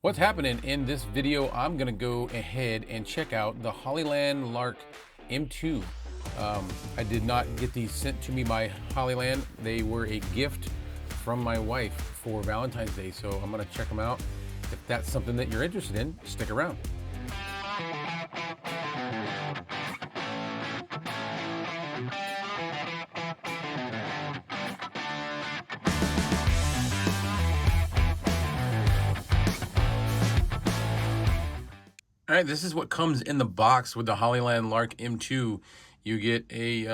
What's happening in this video? I'm gonna go ahead and check out the Hollyland Lark M2. I did not get these sent to me by Hollyland. They were a gift from my wife for Valentine's Day, so I'm gonna check them out. If that's something that you're interested in, stick around. All right, this is what comes in the box with the Hollyland Lark M2. You get a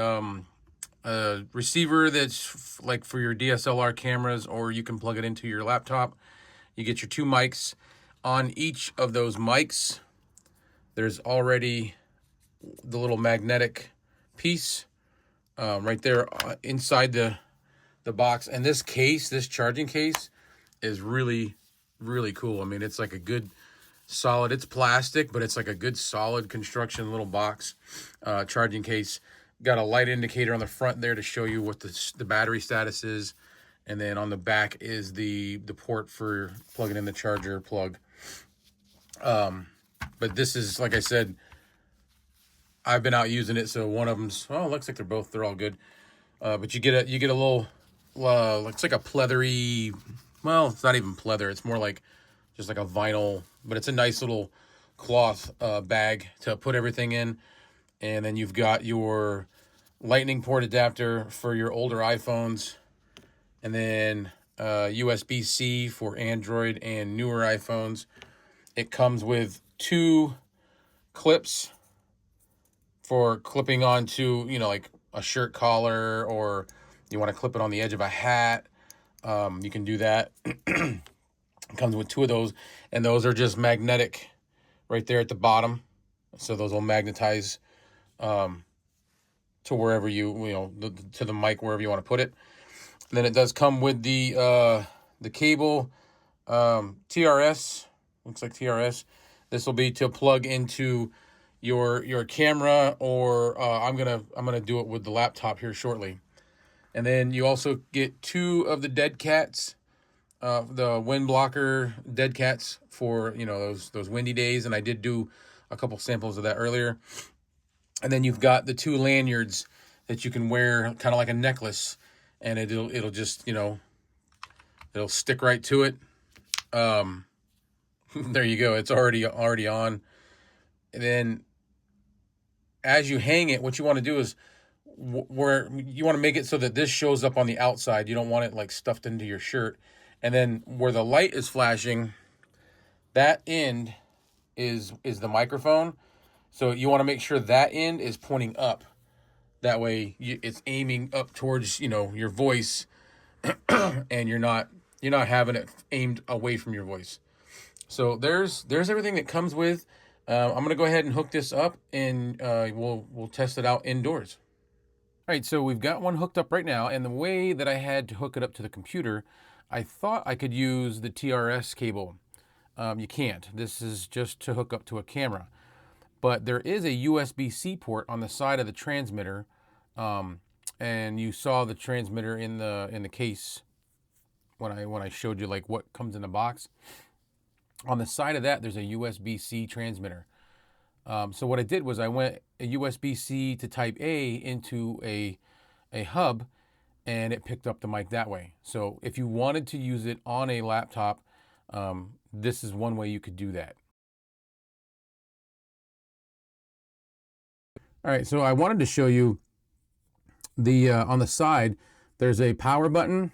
receiver that's like for your DSLR cameras, or you can plug it into your laptop. You get your two mics. On each of those mics, there's already the little magnetic piece right there inside the box. And this case, this charging case, is really, really cool. I mean, it's like a good solid, it's plastic, but it's like a good solid construction little box charging case. Got a light indicator on the front there to show you what the battery status is, and then on the back is the port for plugging in the charger plug. But this is, like I said, I've been out using it, so one of them's, oh, it looks like they're all good. But you get a little, looks like a pleathery, well, it's not even pleather, it's more like just like a vinyl, but it's a nice little cloth bag to put everything in. And then you've got your lightning port adapter for your older iPhones, and then USB-C for Android and newer iPhones. It comes with two clips for clipping onto, like a shirt collar, or you want to clip it on the edge of a hat. You can do that. It comes with two of those, and those are just magnetic right there at the bottom. So those will magnetize to wherever to the mic, wherever you want to put it. And then it does come with the cable, TRS, looks like TRS. This will be to plug into your camera, or I'm gonna do it with the laptop here shortly. And then you also get two of the dead cats, the wind blocker dead cats for those windy days, and I did do a couple samples of that earlier. And then you've got the two lanyards that you can wear kind of like a necklace, and it'll just it'll stick right to it. There you go, it's already on. And then as you hang it, what you want to do is where you want to make it so that this shows up on the outside. You don't want it like stuffed into your shirt. And then where the light is flashing, that end is the microphone. So you want to make sure that end is pointing up. That way it's aiming up towards, your voice, and you're not having it aimed away from your voice. So there's everything that comes with. I'm gonna go ahead and hook this up, and we'll test it out indoors. All right, so we've got one hooked up right now, and the way that I had to hook it up to the computer, I thought I could use the TRS cable. You can't. This is just to hook up to a camera. But there is a USB-C port on the side of the transmitter, and you saw the transmitter in the case when I showed you like what comes in the box. On the side of that, there's a USB-C transmitter. So what I did was I went a USB-C to Type A into a hub, and it picked up the mic that way. So if you wanted to use it on a laptop, this is one way you could do that. All right, so I wanted to show you the on the side, there's a power button,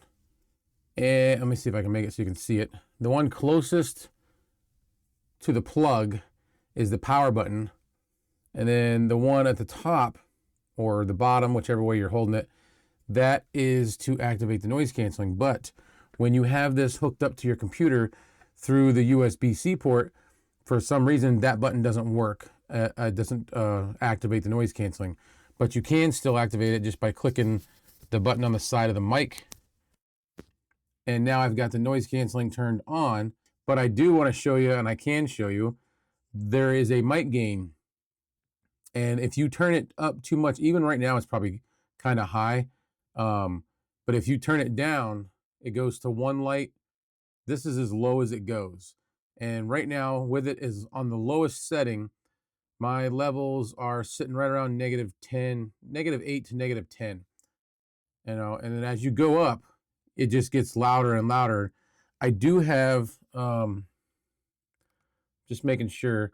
and let me see if I can make it so you can see it. The one closest to the plug is the power button, and then the one at the top or the bottom, whichever way you're holding it, that is to activate the noise canceling. But when you have this hooked up to your computer through the USB-C port, for some reason that button doesn't work. It doesn't activate the noise canceling, but you can still activate it just by clicking the button on the side of the mic. And now I've got the noise canceling turned on, but I do want to show you, and I can show you, there is a mic gain. And if you turn it up too much, even right now it's probably kind of high, but if you turn it down, it goes to one light. This is as low as it goes. And right now with it is on the lowest setting, my levels are sitting right around -10, -8 to -10. You know, and then as you go up, it just gets louder and louder. I do have, just making sure,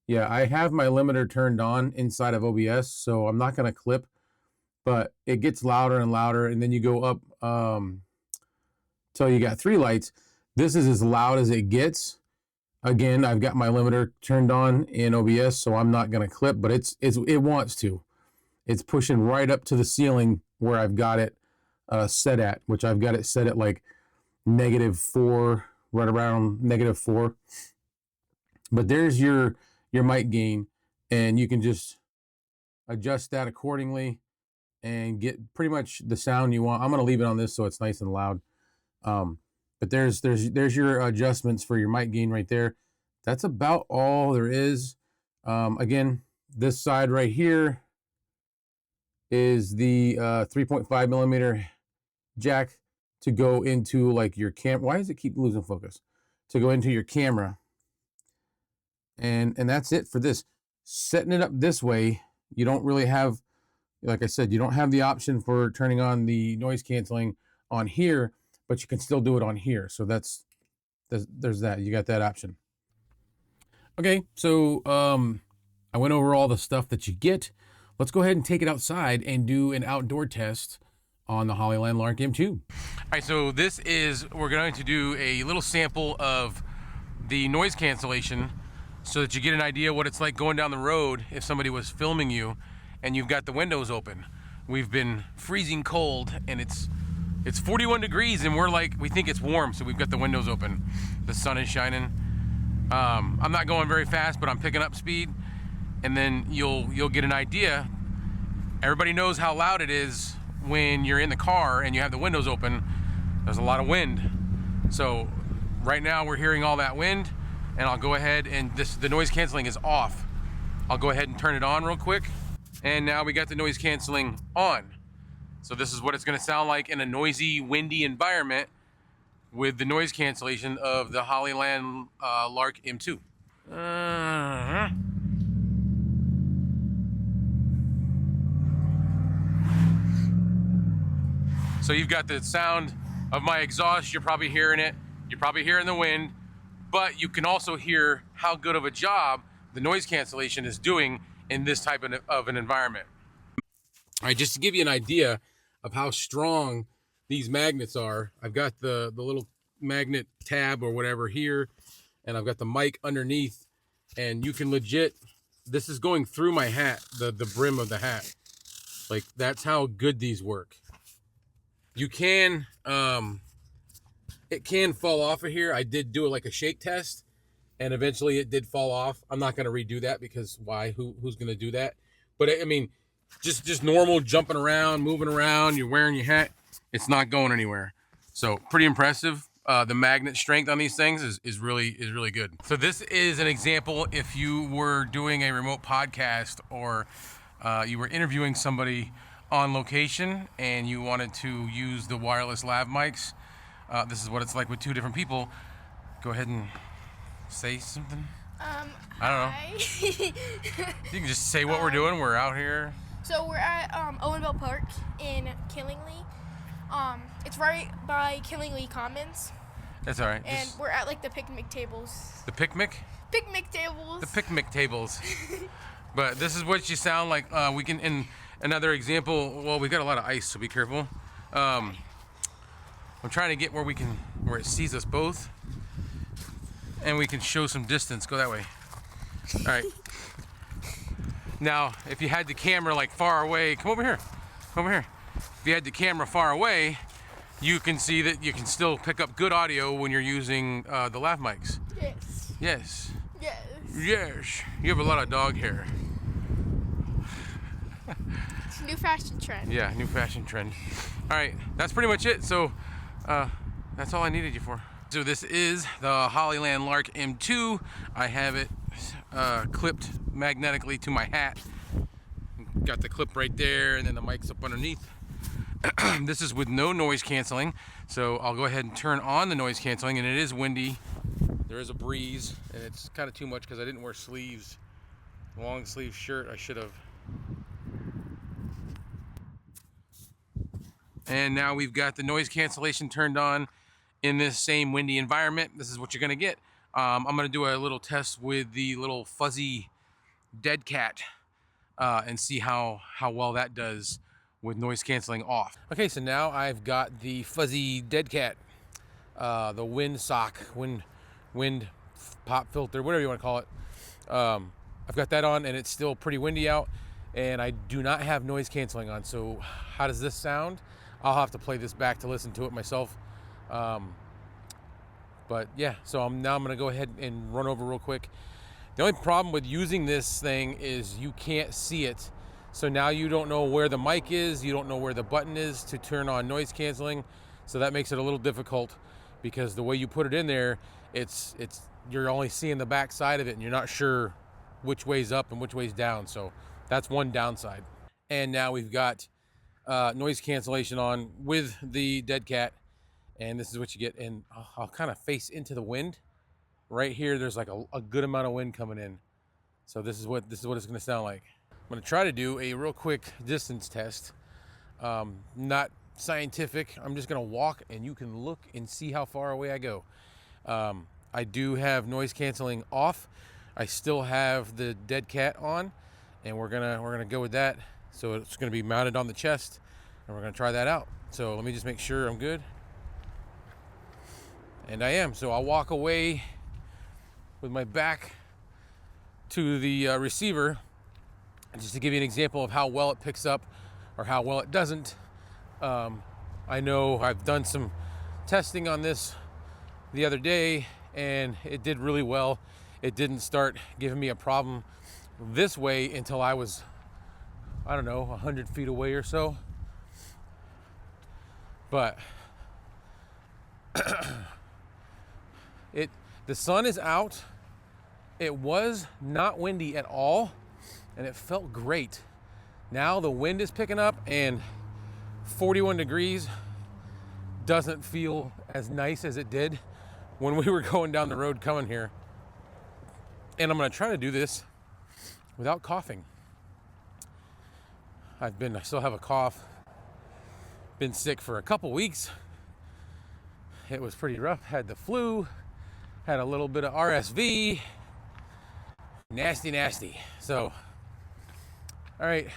yeah, I have my limiter turned on inside of OBS, so I'm not going to clip, but it gets louder and louder, and then you go up till you got 3 lights. This is as loud as it gets. Again, I've got my limiter turned on in OBS, so I'm not going to clip, but it wants to. It's pushing right up to the ceiling where I've got it set at, which I've got it set at like -4, right around -4. But there's your mic gain, and you can just adjust that accordingly and get pretty much the sound you want. I'm going to leave it on this so it's nice and loud. But there's your adjustments for your mic gain right there. That's about all there is. Again, this side right here is the 3.5 millimeter jack to go into like your camera. Why does it keep losing focus? To go into your camera. And that's it for this. Setting it up this way, you don't really have, like I said, you don't have the option for turning on the noise canceling on here, but you can still do it on here. So there's that. You got that option. Okay, so I went over all the stuff that you get. Let's go ahead and take it outside and do an outdoor test on the Hollyland Lark M2. All right, so we're going to do a little sample of the noise cancellation so that you get an idea what it's like going down the road if somebody was filming you and you've got the windows open. We've been freezing cold and it's 41 degrees and we think it's warm, so we've got the windows open. The sun is shining. I'm not going very fast, but I'm picking up speed, and then you'll get an idea. Everybody knows how loud it is when you're in the car and you have the windows open. There's a lot of wind. So right now we're hearing all that wind, and I'll go ahead and the noise canceling is off. I'll go ahead and turn it on real quick. And now we got the noise canceling on. So this is what it's gonna sound like in a noisy, windy environment with the noise cancellation of the Hollyland Lark M2. So you've got the sound of my exhaust. You're probably hearing it. You're probably hearing the wind, but you can also hear how good of a job the noise cancellation is doing in this type of an environment. All right, just to give you an idea of how strong these magnets are, I've got the little magnet tab or whatever here, and I've got the mic underneath, and you can legit, this is going through my hat, the brim of the hat. Like, that's how good these work. You can, it can fall off of here. I did do it like a shake test, and eventually it did fall off. I'm not going to redo that because why? Who's going to do that? But I mean, just normal jumping around, moving around, you're wearing your hat, it's not going anywhere. So pretty impressive. The magnet strength on these things is really good. So this is an example if you were doing a remote podcast or you were interviewing somebody on location and you wanted to use the wireless lav mics. This is what it's like with 2 different people. Go ahead and say something. I don't know. You can just say what we're doing. We're out here. So we're at Owenville Park in Killingley. It's right by Killingley Commons. That's all right. And we're at like the picnic tables. The picnic? Picnic tables. The picnic tables. But this is what you sound like. We can, in another example, well, we've got a lot of ice, so be careful. I'm trying to get where it sees us both. And we can show some distance. Go that way. All right. Now, if you had the camera like far away, come over here. Come over here. If you had the camera far away, you can see that you can still pick up good audio when you're using the lav mics. Yes. Yes. Yes. Yes. You have a lot of dog hair. It's a new fashion trend. Yeah, new fashion trend. All right, that's pretty much it. So that's all I needed you for. So this is the Hollyland Lark M2. I have it clipped magnetically to my hat. Got the clip right there, and then the mic's up underneath. This is with no noise canceling, so I'll go ahead and turn on the noise canceling, and it is windy. There is a breeze, and it's kind of too much because I didn't wear sleeves. Long sleeve shirt, I should have. And now we've got the noise cancellation turned on in this same windy environment. This is what you're gonna get. I'm gonna do a little test with the little fuzzy dead cat and see how well that does with noise canceling off. Okay, so now I've got the fuzzy dead cat, the wind sock, wind pop filter, whatever you want to call it. I've got that on, and it's still pretty windy out, and I do not have noise canceling on. So how does this sound? I'll have to play this back to listen to it myself. But yeah, so I'm gonna go ahead and run over real quick. The only problem with using this thing is you can't see it. So now you don't know where the mic is, you don't know where the button is to turn on noise canceling. So that makes it a little difficult because the way you put it in there, you're only seeing the back side of it and you're not sure which way's up and which way's down. So that's one downside. And now we've got noise cancellation on with the dead cat, and this is what you get. And I'll kind of face into the wind. Right here, there's like a good amount of wind coming in. So this is what it's going to sound like. I'm going to try to do a real quick distance test. Not scientific. I'm just going to walk, and you can look and see how far away I go. I do have noise canceling off. I still have the dead cat on, and we're gonna go with that. So it's going to be mounted on the chest, and we're going to try that out. So let me just make sure I'm good. And I am. So I'll walk away with my back to the receiver, just to give you an example of how well it picks up or how well it doesn't. I know I've done some testing on this the other day, and it did really well. It didn't start giving me a problem this way until I was, I don't know, 100 feet away or so. But the sun is out. It was not windy at all, and it felt great. Now the wind is picking up, and 41 degrees doesn't feel as nice as it did when we were going down the road coming here. And I'm going to try to do this without coughing. I still have a cough. Been sick for a couple weeks. It was pretty rough. Had the flu, had a little bit of RSV. Nasty. So, all right,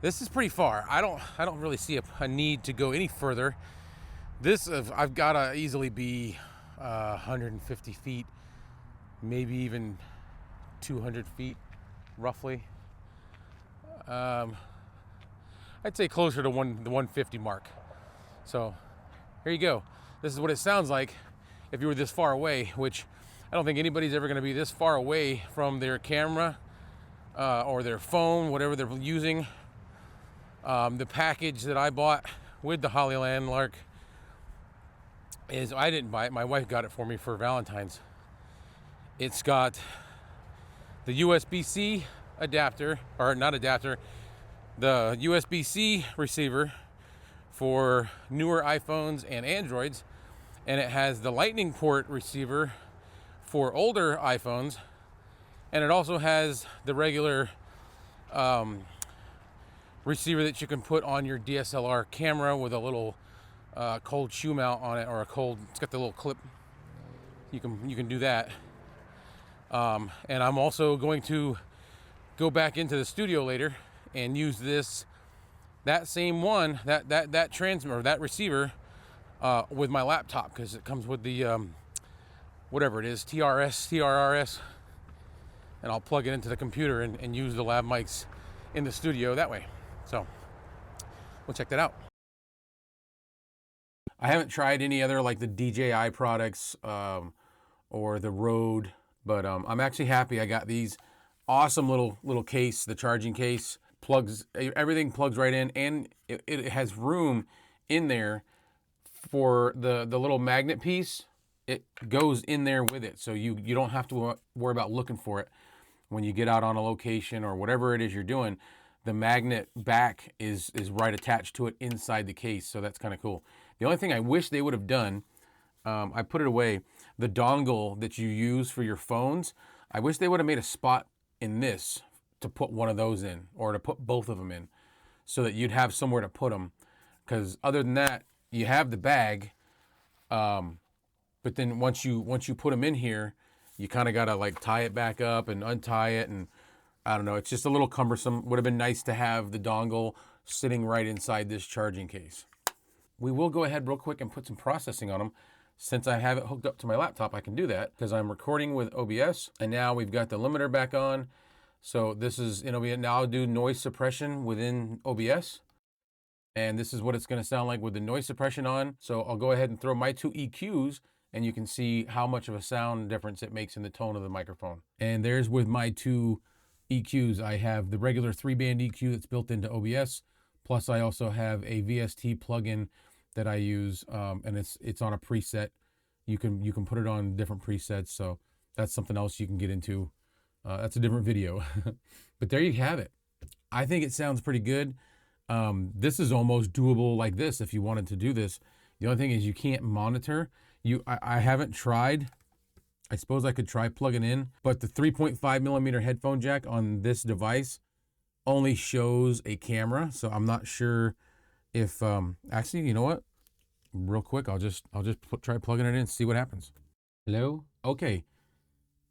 this is pretty far. I don't really see a need to go any further. I've got to easily be 150 feet, maybe even 200 feet, roughly. I'd say closer to the 150 mark. So here you go. This is what it sounds like if you were this far away, which I don't think anybody's ever going to be this far away from their camera or their phone, whatever they're using. The package that I bought with the Hollyland Lark I didn't buy it. My wife got it for me for Valentine's. It's got the USB-C adapter, or not adapter, the USB-C receiver for newer iPhones and Androids, and it has the Lightning port receiver for older iPhones, and it also has the regular receiver that you can put on your DSLR camera with a little cold shoe mount on it, or it's got the little clip. You can do that. And I'm also going to go back into the studio later and use that same one, that transmitter, or that receiver, with my laptop, because it comes with the whatever it is, TRRS, and I'll plug it into the computer and use the lab mics in the studio that way. So we'll check that out. I haven't tried any other like the DJI products or the Rode, but I'm actually happy I got these awesome little case, the charging case. Everything plugs right in, and it has room in there for the little magnet piece. It goes in there with it, so you don't have to worry about looking for it when you get out on a location or whatever it is you're doing. The magnet back is right attached to it inside the case, so that's kind of cool. The only thing I wish they would have done, I put it away, the dongle that you use for your phones, I wish they would have made a spot in this to put one of those in, or to put both of them in, so that you'd have somewhere to put them. Because other than that, you have the bag, but then once you put them in here, you kind of gotta like tie it back up and untie it, and I don't know, it's just a little cumbersome. Would have been nice to have the dongle sitting right inside this charging case. We will go ahead real quick and put some processing on them. Since I have it hooked up to my laptop, I can do that because I'm recording with OBS, and now we've got the limiter back on. So this is in OBS. Now I'll do noise suppression within OBS. And this is what it's going to sound like with the noise suppression on. So I'll go ahead and throw my 2 EQs, and you can see how much of a sound difference it makes in the tone of the microphone. And there's with my 2 EQs. I have the regular 3-band EQ that's built into OBS. Plus I also have a VST plugin that I use, and it's on a preset. You can put it on different presets. So that's something else you can get into. That's a different video. But there you have it. I think it sounds pretty good. This is almost doable like this if you wanted to do this. The only thing is you can't monitor. I haven't tried. I suppose I could try plugging in, but the 3.5 millimeter headphone jack on this device only shows a camera. So I'm not sure if, actually, you know what? Real quick, I'll just try plugging it in and see what happens. Hello? Okay.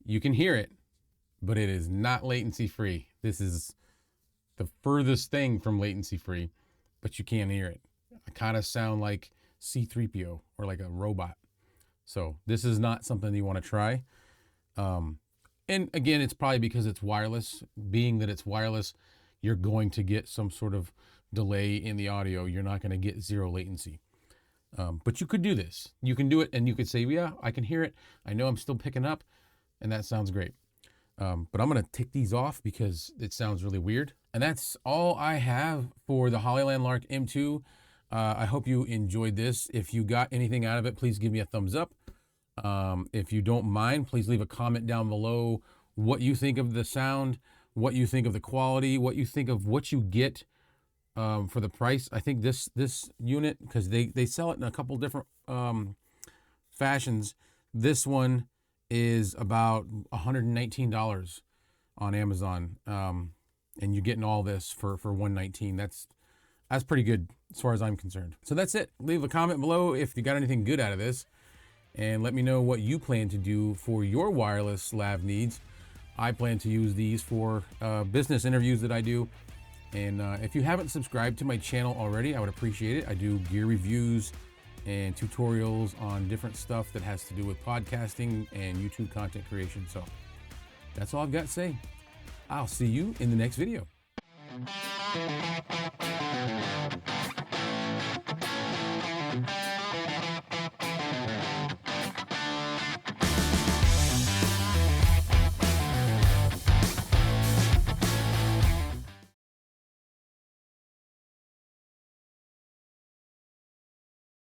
You can hear it, but it is not latency free. This is the furthest thing from latency free, but you can't hear it. I kind of sound like C-3PO or like a robot. So this is not something you want to try. And again, it's probably because it's wireless. Being that it's wireless, you're going to get some sort of delay in the audio. You're not going to get zero latency. But you could do this. You can do it and you could say, yeah, I can hear it. I know I'm still picking up, and that sounds great. But I'm going to take these off because it sounds really weird. And that's all I have for the Hollyland Lark M2. I hope you enjoyed this. If you got anything out of it, please give me a thumbs up. If you don't mind, please leave a comment down below what you think of the sound, what you think of the quality, what you think of what you get for the price. I think this unit, because they sell it in a couple different fashions. This one is about $119 on Amazon, and you're getting all this for $119. That's pretty good as far as I'm concerned. So that's it. Leave a comment below if you got anything good out of this, and let me know what you plan to do for your wireless lav needs. I plan to use these for business interviews that I do. And if you haven't subscribed to my channel already, I would appreciate it. I do gear reviews and tutorials on different stuff that has to do with podcasting and YouTube content creation. So that's all I've got to say. I'll see you in the next video.